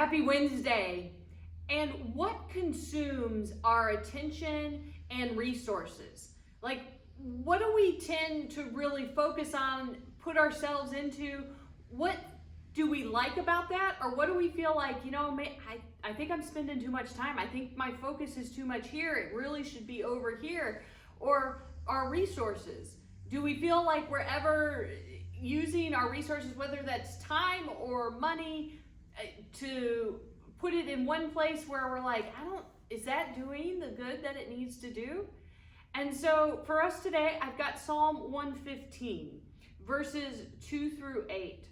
Happy Wednesday. And what consumes our attention and resources? Like, what do we tend to really focus on, put ourselves into? What do we like about that? Or what do we feel like, I think I'm spending too much time. I think my focus is too much here. It really should be over here. Or our resources. Do we feel like we're ever using our resources, whether that's time or money, to put it in one place where we're like, is that doing the good that it needs to do? And so for us today, I've got Psalm 115, verses 2 through 8.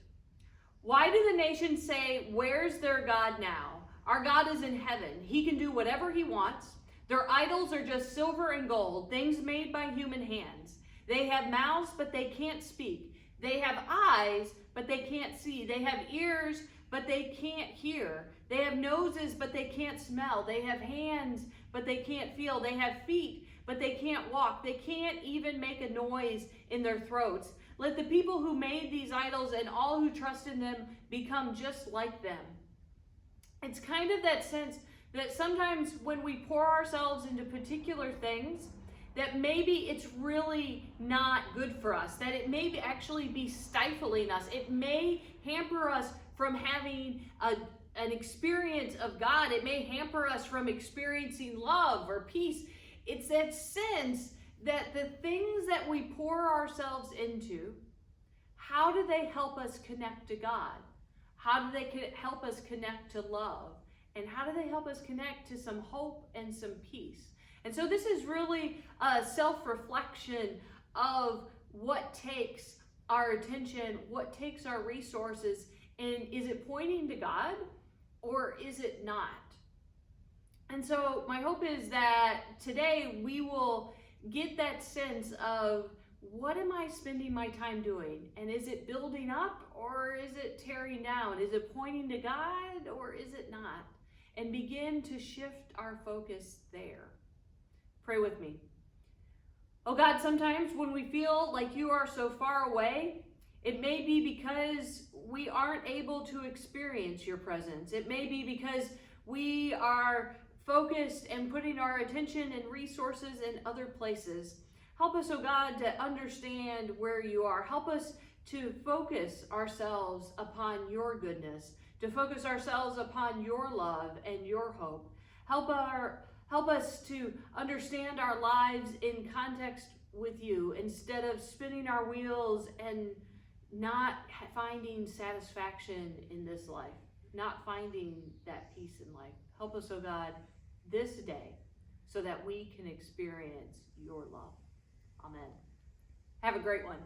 Why do the nations say, where's their God now? Our God is in heaven. He can do whatever he wants. Their idols are just silver and gold, things made by human hands. They have mouths, but they can't speak. They have eyes, but they can't see. They have ears, but they can't hear. They have noses, but they can't smell. They have hands, but they can't feel. They have feet, but they can't walk. They can't even make a noise in their throats. Let the people who made these idols and all who trust in them become just like them. It's kind of that sense that sometimes when we pour ourselves into particular things, that maybe it's really not good for us, that it may actually be stifling us. It may hamper us from having an experience of God. It may hamper us from experiencing love or peace. It's that sense that the things that we pour ourselves into, how do they help us connect to God? How do they help us connect to love? And how do they help us connect to some hope and some peace? And so this is really a self-reflection of what takes our attention, what takes our resources, and is it pointing to God or is it not? And so my hope is that today we will get that sense of, what am I spending my time doing? And is it building up or is it tearing down? Is it pointing to God or is it not? And begin to shift our focus there. Pray with me. Oh God, sometimes when we feel like you are so far away, it may be because we aren't able to experience your presence. It may be because we are focused and putting our attention and resources in other places. Help us, oh God, to understand where you are. Help us to focus ourselves upon your goodness, to focus ourselves upon your love and your hope. Help us to understand our lives in context with you instead of spinning our wheels and not finding satisfaction in this life, not finding that peace in life. Help us, oh God, this day so that we can experience your love. Amen. Have a great one.